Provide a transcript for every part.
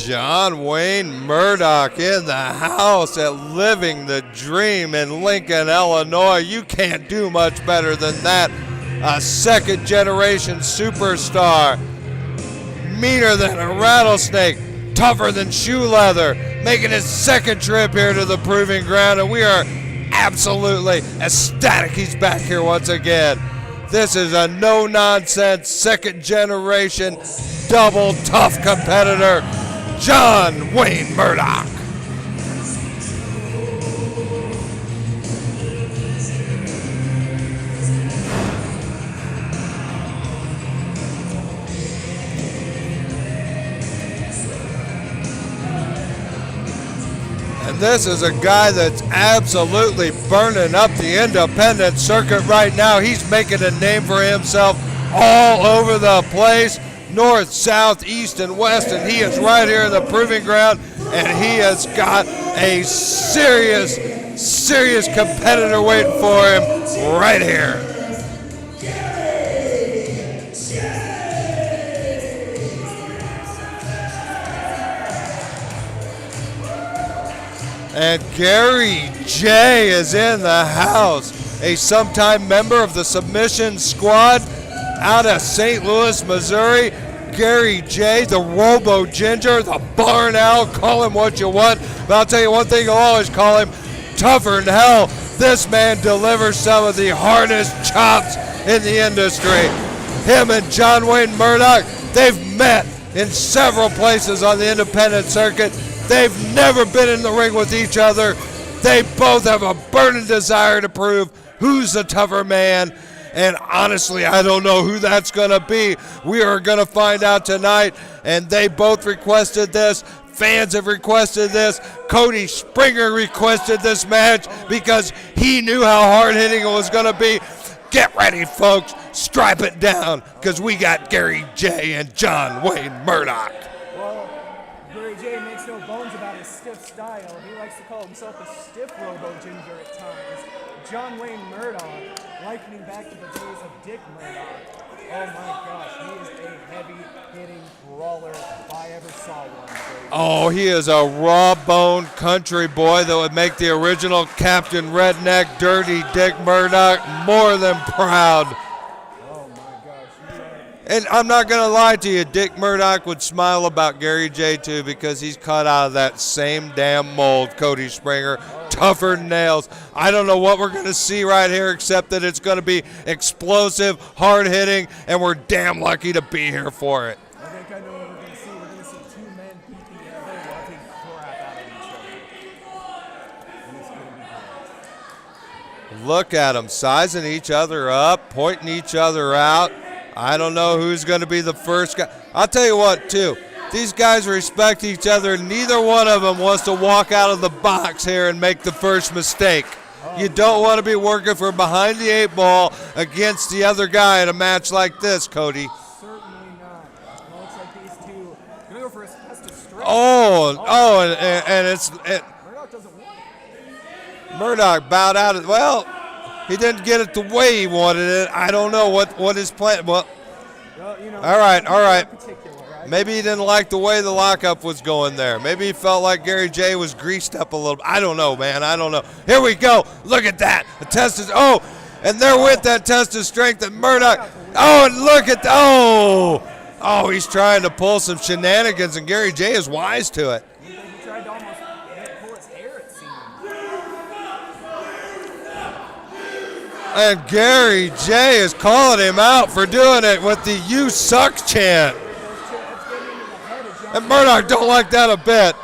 John Wayne Murdoch in the house at Living the Dream in Lincoln, Illinois. You can't do much better than that. A second generation superstar. Meaner than a rattlesnake. Tougher than shoe leather. Making his second trip here to the Proving Ground, and we are absolutely ecstatic he's back here once again. This is a no-nonsense, second-generation, double tough competitor, John Wayne Murdoch. And this is a guy that's absolutely burning up the independent circuit right now. He's making a name for himself all over the place, north, south, east, and west, and he is right here in the Proving Ground, and he has got a serious, serious competitor waiting for him right here. And Gary J is in the house, a sometime member of the submission squad out of St. Louis, Missouri. Gary J, the Robo Ginger, the Barn Owl, call him what you want, but I'll tell you one thing, you'll always call him tougher than hell. This man delivers some of the hardest chops in the industry. Him and John Wayne Murdoch, they've met in several places on the independent circuit. They've never been in the ring with each other. They both have a burning desire to prove who's the tougher man. And honestly, I don't know who that's going to be. We are going to find out tonight. And they both requested this. Fans have requested this. Cody Springer requested this match because he knew how hard-hitting it was going to be. Get ready, folks. Strap it down because we got Gary J and John Wayne Murdoch. Gary J makes no bones about his stiff style. He likes to call himself a stiff Robo Ginger at times. John Wayne Murdoch, likening back to the days of Dick Murdoch. Oh my gosh, he is a heavy-hitting brawler if I ever saw one. Oh, he is a raw-boned country boy that would make the original Captain Redneck Dirty Dick Murdoch more than proud. And I'm not going to lie to you, Dick Murdoch would smile about Gary J too because he's cut out of that same damn mold, Cody Springer, tougher than nails. I don't know what we're going to see right here except that it's going to be explosive, hard-hitting, and we're damn lucky to be here for it. I think I know what we're going to see. We're going to see two men beat the ever-loving crap out of each other. And it's going to be great. Look at them, sizing each other up, pointing each other out. I don't know who's going to be the first guy. I'll tell you what, too. These guys respect each other. Neither one of them wants to walk out of the box here and make the first mistake. You don't want to be working for behind the eight ball against the other guy in a match like this, Cody. Certainly not. It looks like these two are going to go for a test of strength. And Murdoch doesn't want it. Murdoch bowed out. Well, he didn't get it the way he wanted it. I don't know what his plan. Well, you know, all right. Right? Maybe he didn't like the way the lockup was going there. Maybe he felt like Gary J was greased up a little bit. I don't know, man. I don't know. Here we go. Look at that. A test is. Oh, and there with that test of strength and Murdoch. Oh, and look at Oh, he's trying to pull some shenanigans, and Gary J is wise to it. He tried to almost pull his hair, it seemed. And Gary J is calling him out for doing it with the "You Suck" chant. And Murdoch don't like that a bit.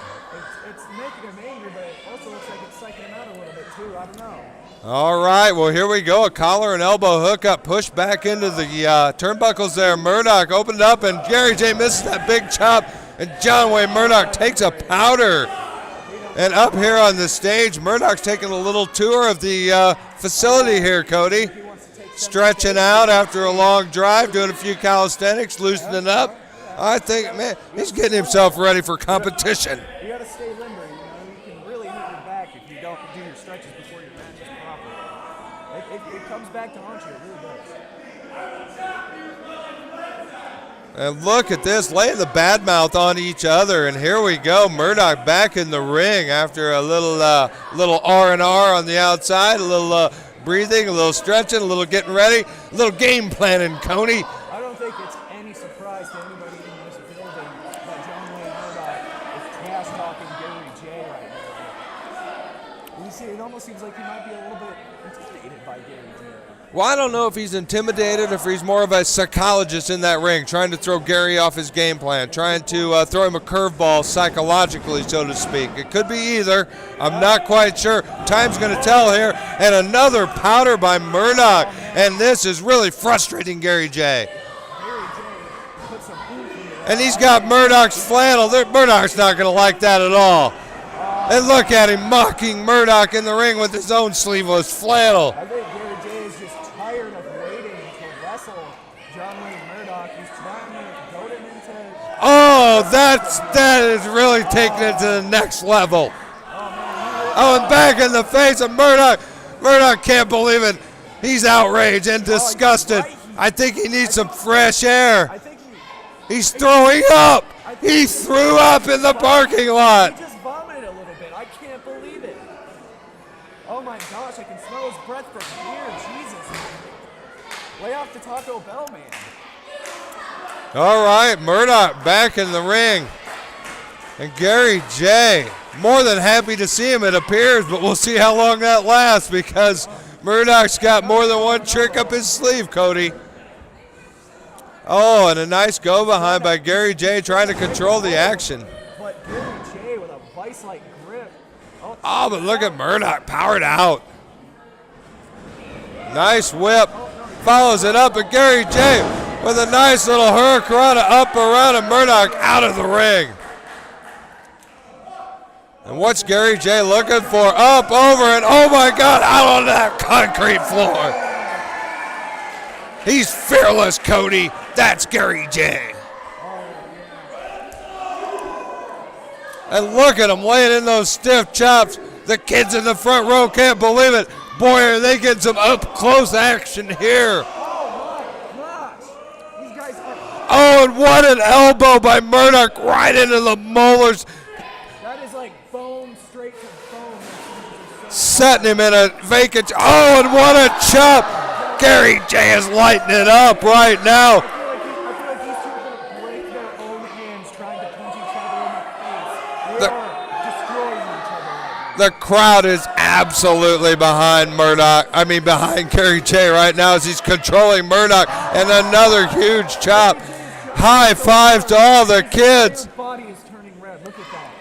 It's making him angry, but it also looks like it's psyching him out a little bit too. I don't know. All right, well, here we go. A collar and elbow hookup, push back into the turnbuckles there. Murdoch opened up, and Gary J misses that big chop, and John Wayne Murdoch takes a powder. And up here on the stage, Murdoch's taking a little tour of the facility here, Cody. Stretching out after a long drive, doing a few calisthenics, loosening up. I think, man, he's getting himself ready for competition. You got to stay limber. You know, you can really hurt your back if you don't do your stretches before your match is proper. It comes back to haunt you. It really does. And look at this, laying the bad mouth on each other. And here we go, Murdoch back in the ring after a little R&R on the outside, a little breathing, a little stretching, a little getting ready, a little game planning, Coney. I don't think it's any surprise to anybody in this building that John Wayne Murdoch is trash talking Gary Jay right now. You see, it almost seems like he might be a little bit intimidated by Gary Jay. Well, I don't know if he's intimidated or if he's more of a psychologist in that ring, trying to throw Gary off his game plan, trying to throw him a curveball psychologically, so to speak. It could be either. I'm not quite sure. Time's going to tell here. And another powder by Murdoch. And this is really frustrating Gary Jay. And he's got Murdoch's flannel. Murdoch's not going to like that at all. And look at him mocking Murdoch in the ring with his own sleeveless flannel. I think Gary Jay is just tired of waiting to wrestle John Wayne Murdoch. He's trying to goad him into... Oh, that is really taking it to the next level. Oh, and back in the face of Murdoch. Murdoch can't believe it. He's outraged and disgusted. I think he needs some fresh air. He's throwing up. He threw up in the parking lot. He just vomited a little bit. I can't believe it. Oh my gosh, I can smell his breath from here. Jesus. Lay off the Taco Bell, man. All right, Murdoch back in the ring. And Gary Jay, more than happy to see him, it appears, but we'll see how long that lasts because Murdoch's got more than one trick up his sleeve, Cody. Oh, and a nice go behind by Gary Jay trying to control the action. But Gary Jay with a vice-like grip. Oh, but look at Murdoch powered out. Nice whip. Follows it up, and Gary Jay with a nice little hurricanrana up around and Murdoch out of the ring. And what's Gary Jay looking for? Up, over, and oh my God, out on that concrete floor. He's fearless, Cody. That's Gary Jay. And look at him laying in those stiff chops. The kids in the front row can't believe it. Boy, are they getting some up-close action here. Oh, and what an elbow by Murdoch right into the molars. That is like bone straight to bone. Setting him in a vacant. Oh, and what a chop. Gary Jay is lighting it up right now. I feel like these two are going to break their own hands trying to punch each other in the face. They are destroying each other right now. The crowd is absolutely behind behind Gary Jay right now as he's controlling Murdoch. And another huge chop. High five to all the kids. His body is turning red. Look at that,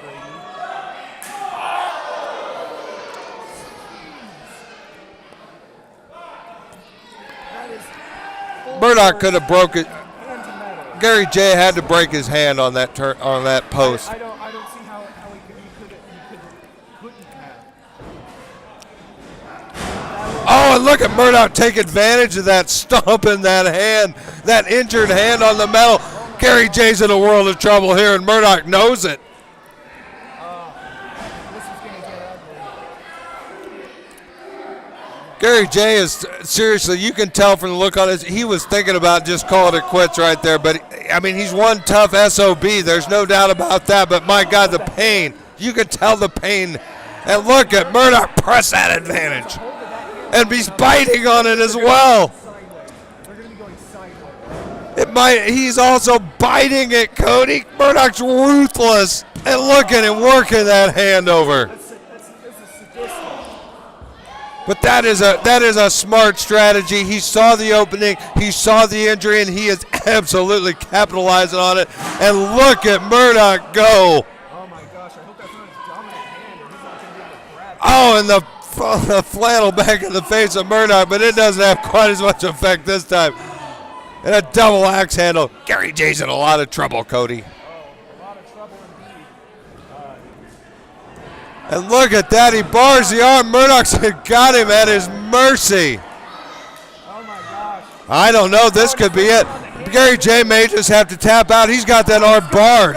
Brady. Murdoch could have broke it. Gary Jay had to break his hand on that post. I don't see how he couldn't have. Oh, and look at Murdoch take advantage of that stomp in that hand, that injured hand on the metal. Gary Jay's in a world of trouble here, and Murdoch knows it. This is going to get ugly. Gary Jay is, seriously, you can tell from the look on his, he was thinking about just calling it quits right there. But, I mean, he's one tough SOB. There's no doubt about that. But, my God, the pain. You can tell the pain. And look at Murdoch press that advantage. And he's biting on it as well. They're going to be going sideways. He's also biting it, Cody. Murdoch's ruthless. And look at him working that hand over. This is sadistic. But that is a smart strategy. He saw the opening, he saw the injury, and he is absolutely capitalizing on it. And look at Murdoch go. Oh my gosh, I hope that's not his dominant hand or he's not going to be able to grab it. Oh, and the flannel back in the face of Murdoch, but it doesn't have quite as much effect this time. And a double axe handle. Gary Jay's in a lot of trouble, Cody. A lot of trouble indeed. And look at that, he bars the arm. Murdoch's got him at his mercy. Oh my gosh. I don't know, this could be it. Gary Jay may just have to tap out. He's got that arm barred.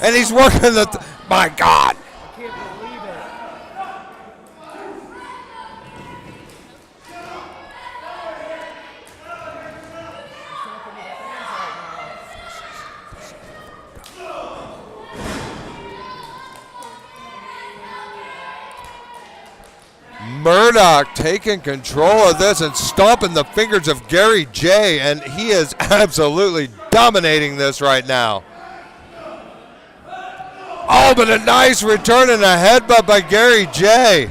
And he's working my God. I can't believe it. Murdoch taking control of this and stomping the fingers of Gary J, and he is absolutely dominating this right now. Oh, but a nice return and a headbutt by Gary J.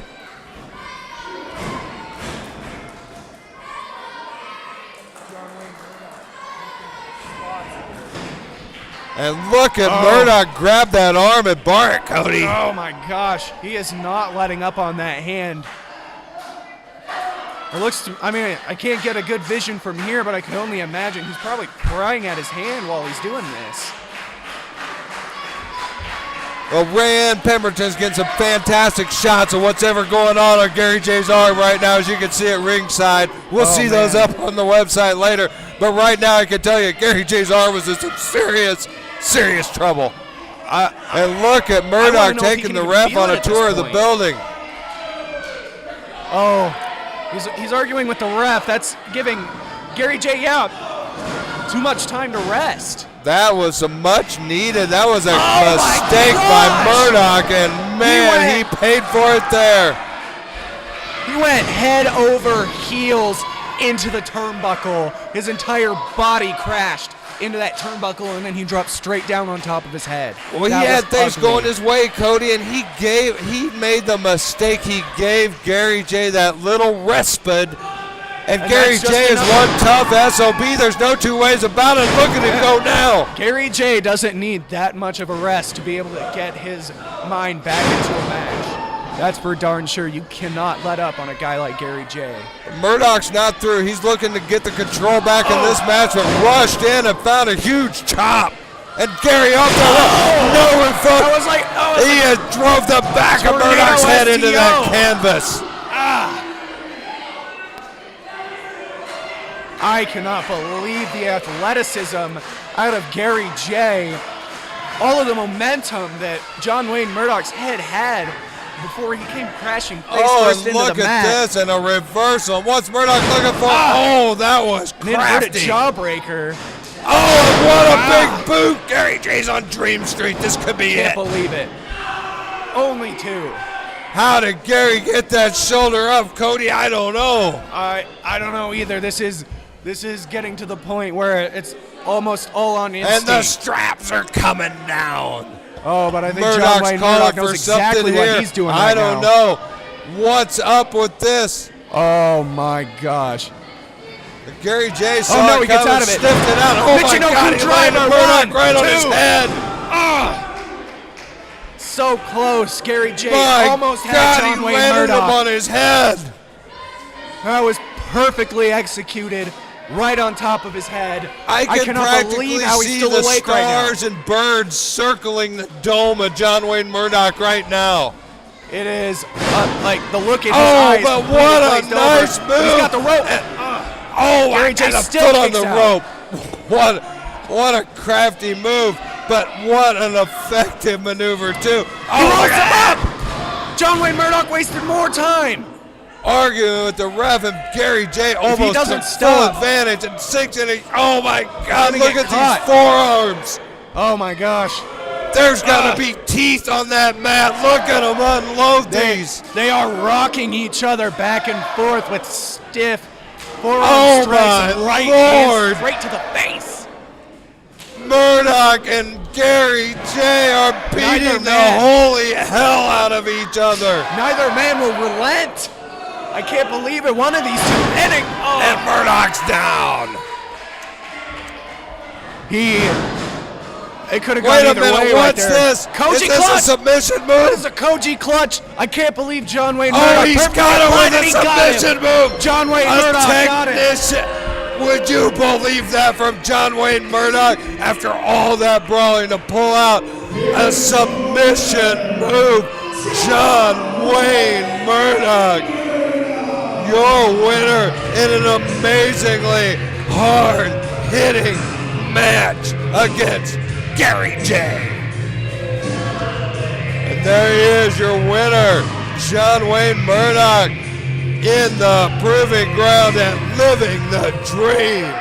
And look at Murdoch grab that arm and bar it, Cody. Oh my gosh, he is not letting up on that hand. It looks, I mean, I can't get a good vision from here, but I can only imagine he's probably prying at his hand while he's doing this. Well, Rayanne Pemberton's getting some fantastic shots of what's ever going on Gary J's arm right now, as you can see at ringside. We'll see those up on the website later. But right now, I can tell you, Gary J's arm was in some serious trouble. And look at Murdoch taking the ref on a tour of the building. Oh, he's arguing with the ref. That's giving Gary J too much time to rest. That was a much needed. That was a mistake by Murdoch, and man, he paid for it there. He went head over heels into the turnbuckle. His entire body crashed into that turnbuckle, and then he dropped straight down on top of his head. Well, he had things going his way, Cody, and he made the mistake. He gave Gary J that little respite. And Gary J is one tough SOB. There's no two ways about it. Look at him go now. Gary J doesn't need that much of a rest to be able to get his mind back into a match. That's for darn sure. You cannot let up on a guy like Gary J. Murdoch's not through. He's looking to get the control back in this match, but rushed in and found a huge chop. And Gary off the no refund. He drove the back of Murdoch's head into that canvas. I cannot believe the athleticism out of Gary J. All of the momentum that John Wayne Murdoch's head had before he came crashing face first into the mat. Look at this, and a reversal. What's Murdoch looking for? That was crafty. Jawbreaker. What a big boot. Gary J's on Dream Street. This could be it. Can't believe it. Only two. How did Gary get that shoulder up, Cody? I don't know. I don't know either. This is getting to the point where it's almost all on instinct. And the straps are coming down. Oh, but I think Murdoch's John Wayne Murdoch knows exactly what he's doing right now. I don't know. What's up with this? Oh, my gosh. Gary J saw he gets out of it. Sniffed it out. Oh, my God, he landed Murdoch right on his head. So close. Gary J almost had John Wayne Murdoch. Him on his head. That was perfectly executed. Right on top of his head. I cannot believe how he's still awake right now. See the stars and birds circling the dome of John Wayne Murdoch right now. It is like the look in his eyes. Oh, but what a nice move! He's got the rope. Gary J still foot on the rope. What a crafty move! But what an effective maneuver too. He rolls him up. John Wayne Murdoch wasted more time. Arguing with the ref, and Gary J almost took full advantage and sinks in. Oh my God! Look at these forearms. Oh my gosh! There's got to be teeth on that mat. Look at them unload these. They are rocking each other back and forth with stiff forearm strikes and right hands straight to the face. Murdoch and Gary J are beating the holy hell out of each other. Neither man will relent. I can't believe it. One of these two hitting. And Murdoch's down. It could have gone either way. Wait a minute, what's this? Koji Is this clutch. A submission move? That is a Koji clutch. I can't believe John Wayne Murdoch. He's got it with a submission move. John Wayne Murdoch got it. Would you believe that from John Wayne Murdoch after all that brawling to pull out a submission move? John Wayne Murdoch, your winner in an amazingly hard-hitting match against Gary J. And there he is, your winner, John Wayne Murdoch, in the proving ground and living the dream.